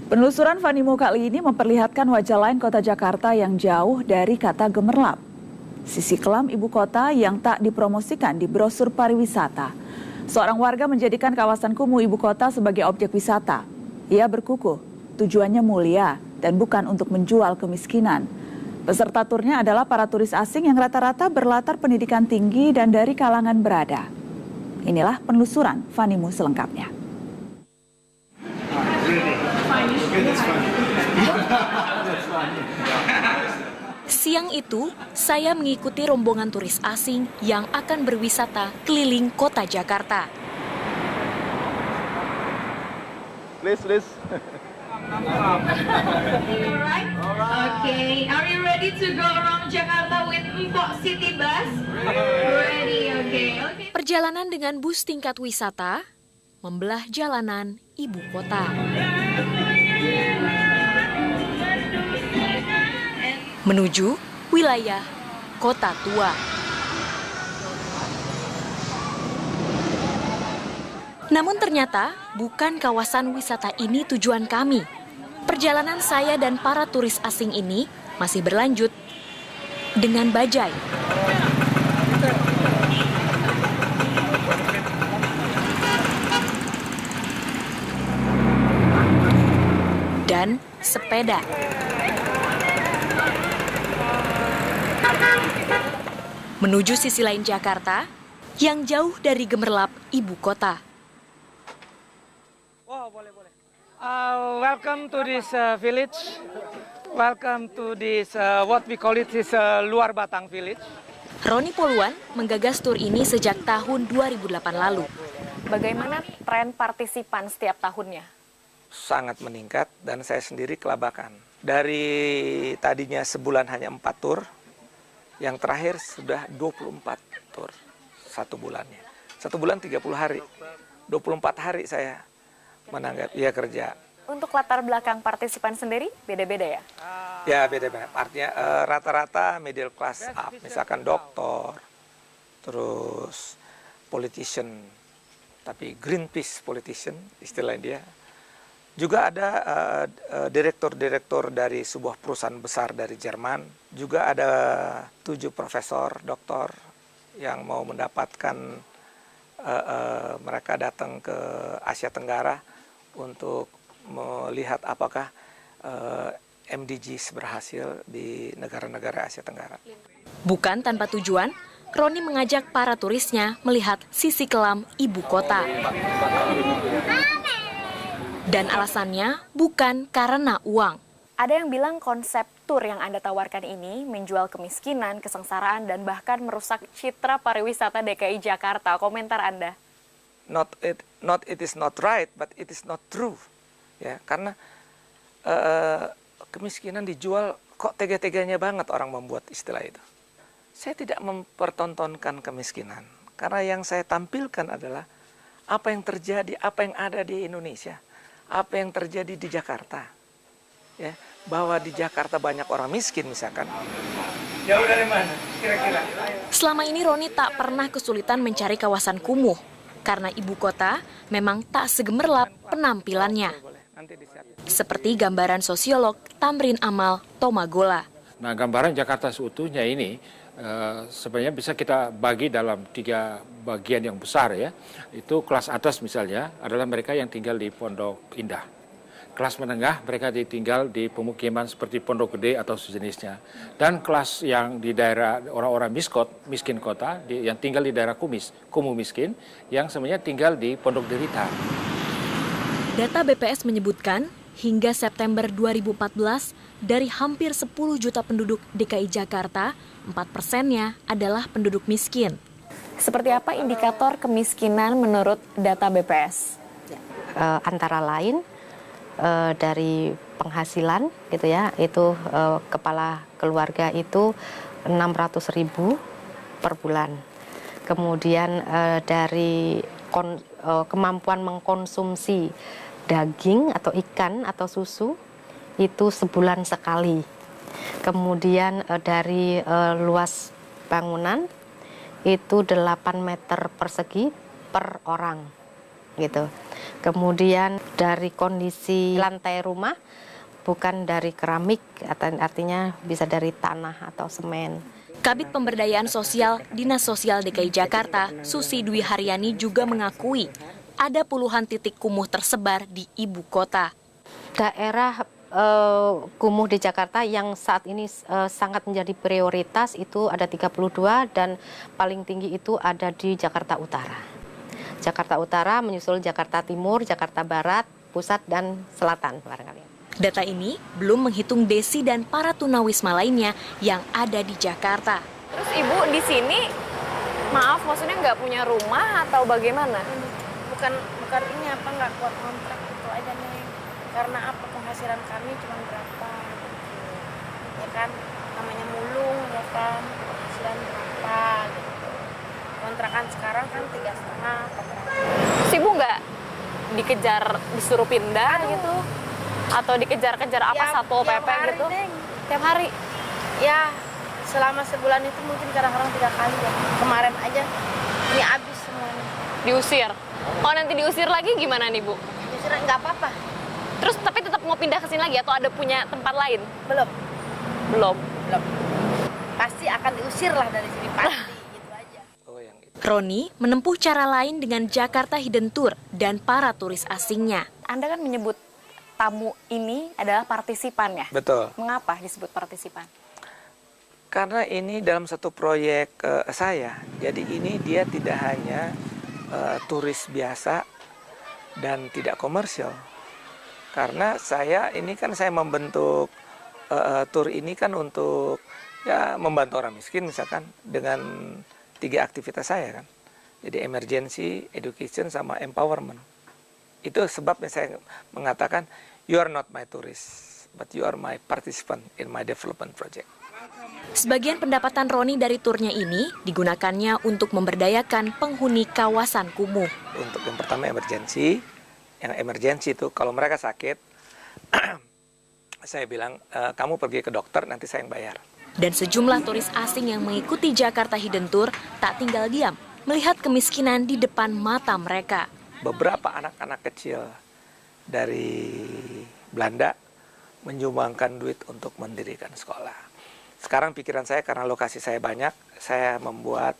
Penelusuran Vanimo kali ini memperlihatkan wajah lain kota Jakarta yang jauh dari kata gemerlap. Sisi kelam ibu kota yang tak dipromosikan di brosur pariwisata. Seorang warga menjadikan kawasan kumuh ibu kota sebagai objek wisata. Ia berkukuh, tujuannya mulia dan bukan untuk menjual kemiskinan. Peserta turnya adalah para turis asing yang rata-rata berlatar pendidikan tinggi dan dari kalangan berada. Inilah penelusuran Vanimo selengkapnya. Siang itu, saya mengikuti rombongan turis asing yang akan berwisata keliling kota Jakarta. Please. Alright. Okay. Are you ready to go around Jakarta with Mpok City Bus? Ready. Okay. Perjalanan dengan bus tingkat wisata membelah jalanan ibu kota. Menuju wilayah Kota Tua. Namun ternyata bukan kawasan wisata ini tujuan kami. Perjalanan saya dan para turis asing ini masih berlanjut dengan bajai. Dan sepeda. Menuju sisi lain Jakarta yang jauh dari gemerlap ibu kota. Wow, boleh. Welcome to this village. Welcome to this what we call it is Luar Batang village. Roni Poluan menggagas tur ini sejak tahun 2008 lalu. Bagaimana tren partisipan setiap tahunnya? Sangat meningkat dan saya sendiri kelabakan. Dari tadinya sebulan hanya 4 tur, yang terakhir sudah 24 tur satu bulannya. Satu bulan 30 hari, 24 hari saya menanggapi kerja. Untuk latar belakang partisipan sendiri beda-beda ya? Ya beda-beda, artinya rata-rata middle class up, misalkan dokter, terus politician, tapi Greenpeace politician istilahnya dia. Juga ada direktur-direktur dari sebuah perusahaan besar dari Jerman. Juga ada 7 profesor, doktor yang mau mendapatkan, mereka datang ke Asia Tenggara untuk melihat apakah MDGs berhasil di negara-negara Asia Tenggara. Bukan tanpa tujuan, Roni mengajak para turisnya melihat sisi kelam ibu kota. Dan alasannya bukan karena uang. Ada yang bilang konsep tur yang Anda tawarkan ini menjual kemiskinan, kesengsaraan, dan bahkan merusak citra pariwisata DKI Jakarta. Komentar Anda? It is not right, but it is not true. Ya, karena kemiskinan dijual kok tega-teganya banget orang membuat istilah itu. Saya tidak mempertontonkan kemiskinan, karena yang saya tampilkan adalah apa yang terjadi, apa yang ada di Indonesia. Apa yang terjadi di Jakarta, ya, bahwa di Jakarta banyak orang miskin misalkan. Jauh dari mana kira-kira? Selama ini Roni tak pernah kesulitan mencari kawasan kumuh, karena ibu kota memang tak segemerlap penampilannya. Seperti gambaran sosiolog Tamrin Amal Tomagola. Nah, gambaran Jakarta seutuhnya ini sebenarnya bisa kita bagi dalam 3 bagian yang besar ya. Itu kelas atas misalnya adalah mereka yang tinggal di Pondok Indah. Kelas menengah mereka tinggal di pemukiman seperti Pondok Gede atau sejenisnya. Dan kelas yang di daerah orang-orang miskin kota yang tinggal di daerah kumuh miskin yang sebenarnya tinggal di Pondok Derita. Data BPS menyebutkan hingga September 2014 dari hampir 10 juta penduduk DKI Jakarta, 4%-nya adalah penduduk miskin. Seperti apa indikator kemiskinan menurut data BPS? Antara lain dari penghasilan gitu ya, itu kepala keluarga itu 600.000 per bulan. Kemudian dari kemampuan mengkonsumsi daging atau ikan atau susu itu sebulan sekali. Kemudian dari luas bangunan itu 8 meter persegi per orang gitu. Kemudian dari kondisi lantai rumah bukan dari keramik, artinya bisa dari tanah atau semen. Kabid Pemberdayaan Sosial Dinas Sosial DKI Jakarta, Susi Dwi Haryani juga mengakui ada puluhan titik kumuh tersebar di ibu kota. Daerah kumuh di Jakarta yang saat ini sangat menjadi prioritas itu ada 32 dan paling tinggi itu ada di Jakarta Utara. Jakarta Utara menyusul Jakarta Timur, Jakarta Barat, Pusat, dan Selatan barangkali. Data ini belum menghitung desi dan para tunawisma lainnya yang ada di Jakarta. Terus Ibu di sini, maaf maksudnya nggak punya rumah atau bagaimana? Bukan ini apa nggak kuat kontrak itu aja nih. Karena apa penghasilan kami cuma berapa gitu. Ya kan, namanya mulung ya kan, penghasilan berapa gitu. Kontrakan sekarang kan 3,5 kontrakan. Terus Ibu nggak dikejar disuruh pindah gitu? Atau dikejar-kejar apa Ya, Satpol tiap PP hari, gitu? Neng. Tiap hari? Ya selama sebulan itu mungkin kadang-kadang 3 kali ya. Kemarin aja ini habis semuanya. Diusir? Oh nanti diusir lagi gimana nih Bu? Justru nggak apa-apa. Terus tapi tetap mau pindah ke sini lagi atau ada punya tempat lain? Belum. Belum. Pasti akan diusir lah dari sini pasti gitu aja. Roni menempuh cara lain dengan Jakarta Hidden Tour dan para turis asingnya. Anda kan menyebut tamu ini adalah partisipan ya? Betul. Mengapa disebut partisipan? Karena ini dalam satu proyek saya, jadi ini dia tidak hanya turis biasa dan tidak komersial. Karena saya membentuk tour ini kan untuk ya membantu orang miskin misalkan dengan 3 aktivitas saya kan. Jadi emergency, education, sama empowerment. Itu sebabnya saya mengatakan you are not my tourist, but you are my participant in my development project. Sebagian pendapatan Roni dari turnya ini digunakannya untuk memberdayakan penghuni kawasan kumuh. Untuk yang pertama emergency, yang emergency itu kalau mereka sakit, saya bilang kamu pergi ke dokter nanti saya yang bayar. Dan sejumlah turis asing yang mengikuti Jakarta Hidden Tour tak tinggal diam melihat kemiskinan di depan mata mereka. Beberapa anak-anak kecil dari Belanda menyumbangkan duit untuk mendirikan sekolah. Sekarang pikiran saya karena lokasi saya banyak, saya membuat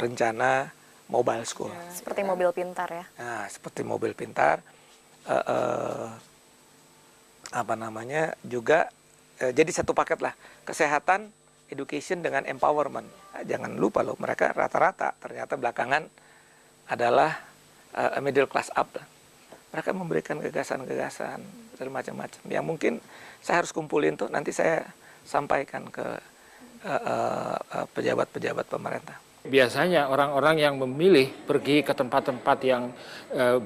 rencana mobile school. Seperti mobil pintar ya? Nah, seperti mobil pintar, juga jadi satu paket lah, kesehatan, education dengan empowerment. Nah, jangan lupa loh, mereka rata-rata ternyata belakangan adalah middle class up. Mereka memberikan gagasan-gagasan dan macam-macam yang mungkin saya harus kumpulin tuh nanti saya sampaikan ke pejabat-pejabat pemerintah. Biasanya orang-orang yang memilih pergi ke tempat-tempat yang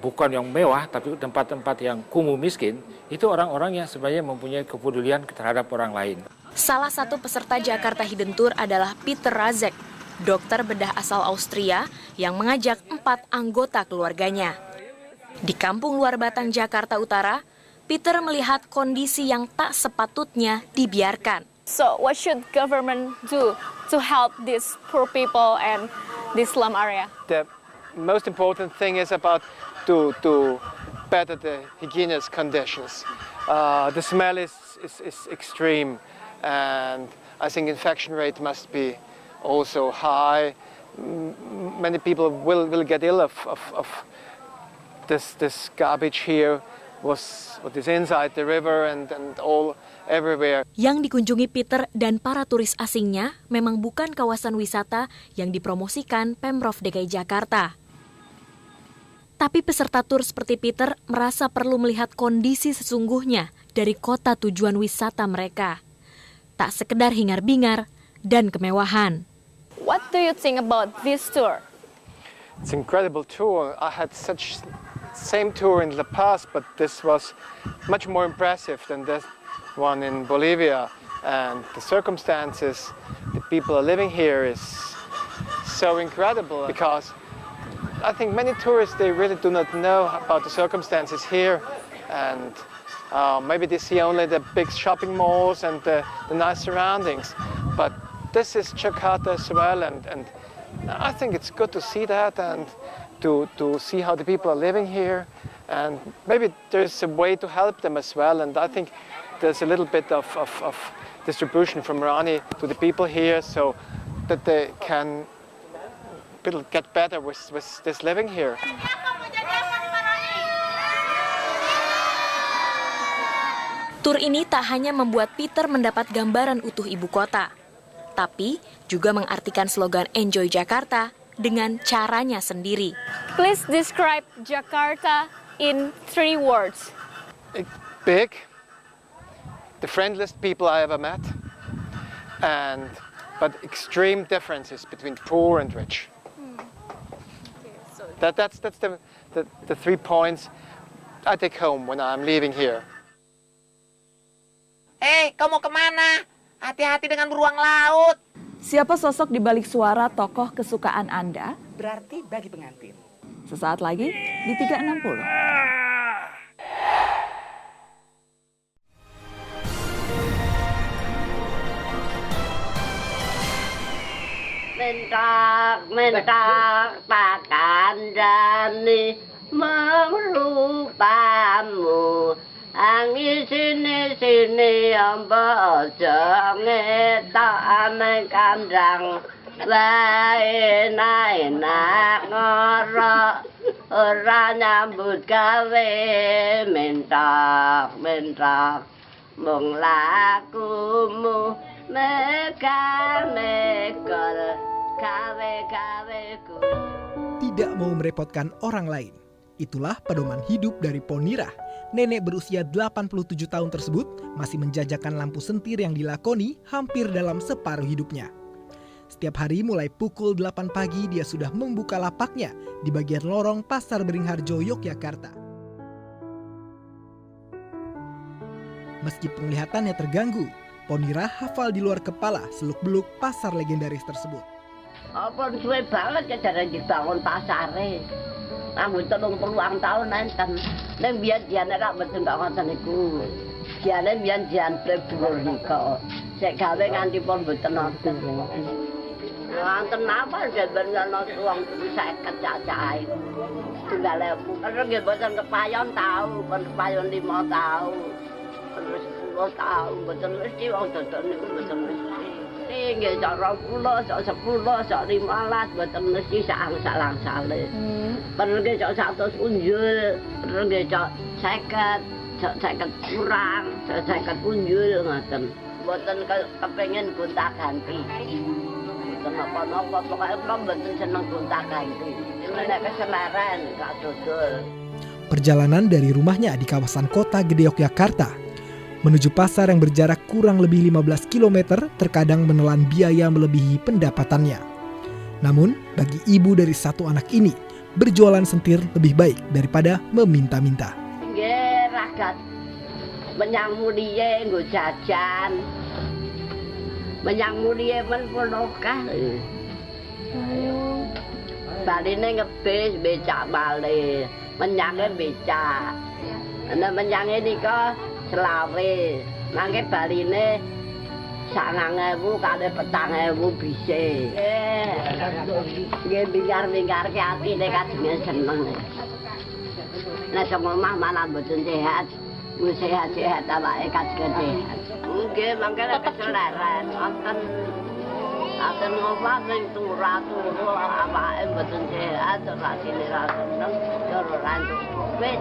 bukan yang mewah, tapi tempat-tempat yang kumuh miskin, itu orang-orang yang sebenarnya mempunyai kepedulian terhadap orang lain. Salah satu peserta Jakarta Hidden Tour adalah Peter Razek, dokter bedah asal Austria yang mengajak 4 anggota keluarganya. Di kampung luar Batang, Jakarta Utara, Peter melihat kondisi yang tak sepatutnya dibiarkan. So what should government do to help these poor people and this slum area? The most important thing is about to better the hygienic conditions. The smell is extreme, and I think infection rate must be also high. Many people will get ill of this garbage here. What is inside the river and all everywhere. Yang dikunjungi Peter dan para turis asingnya memang bukan kawasan wisata yang dipromosikan Pemprov DKI Jakarta. Tapi peserta tur seperti Peter merasa perlu melihat kondisi sesungguhnya dari kota tujuan wisata mereka. Tak sekedar hingar-bingar dan kemewahan. What do you think about this tour? It's an incredible tour. I had such same tour in the past, but this was much more impressive than this one in Bolivia. And the circumstances, the people are living here is so incredible because I think many tourists, they really do not know about the circumstances here. And maybe they see only the big shopping malls and the nice surroundings. But this is Jakarta as well, and I think it's good to see that, and to see how the people are living here, and maybe there's a way to help them as well. And I think there's a little bit of distribution from Rani to the people here, so that they can get better with this living here. Tur ini tak hanya membuat Peter mendapat gambaran utuh ibu kota, tapi juga mengartikan slogan Enjoy Jakarta dengan caranya sendiri. Please describe Jakarta in 3 words. Big, the friendliest people I ever met, but extreme differences between poor and rich. That's the 3 points I take home when I'm leaving here. Kau mau kemana? Hati-hati dengan beruang laut. Siapa sosok di balik suara tokoh kesukaan Anda? Berarti bagi pengantin. Sesaat lagi di 360. Mentak takkan jani merupamu. Angin sini ambo jange tak aman kandang wae enak ngorok ora nyambut gawe mentak mung lakumu mekar gawe-gaweku. Tidak mau merepotkan orang lain. Itulah pedoman hidup dari Ponirah. Nenek berusia 87 tahun tersebut masih menjajakan lampu sentir yang dilakoni hampir dalam separuh hidupnya. Setiap hari mulai pukul 8 pagi dia sudah membuka lapaknya di bagian lorong Pasar Beringharjo, Yogyakarta. Meski penglihatannya terganggu, Ponirah hafal di luar kepala seluk-beluk pasar legendaris tersebut. Apa suwe banget ya cara dibangun pasare. Aku 30 tahun enten. Nek biyen jane rak mboten kok ngoten niku. Jane biyen jan blebur nika. Sek gawe nganti pun mboten nonton. Wonten napa jenengan ana wong 50 cacahe. Tunggale terus nggih mboten kepayon tau, pun kepayon 5 taun. Terus 10 taun mboten mesti wong dodok niku mboten mesti. Nggih cara 20, 10, 15 mboten mesti sak-sangsale. Perlu nggih 100 unjul, perlu nggih 50 kurang, 50 unjul ngoten. Mboten kepengin gonta-ganti. Mboten napa-napa pokoke kula mboten seneng gonta-ganti. Nek keseleren gak dodol. Perjalanan dari rumahnya di kawasan Kota Gede Yogyakarta menuju pasar yang berjarak kurang lebih 15 km terkadang menelan biaya melebihi pendapatannya. Namun, bagi ibu dari 1 anak ini, berjualan sentir lebih baik daripada meminta-minta. Nggih, ragat menyang muliye nggo jajan. Menyang muliye men punokah. Baline ngebis becak bali, menyange becak. Ana menyange nika selawe. Mangke baline 9.000 kali 4.000 bisa. Nggih bingar-bingar ki atine kadenge seneng. Nek semomah malah mboten sehat. Wis sehat-sehat awake kadenge sehat. Nggih mangke keseleren wonten aten ngomah ning turu-turu awake mboten sehat, rasine ra seneng, ora rantuk. Wis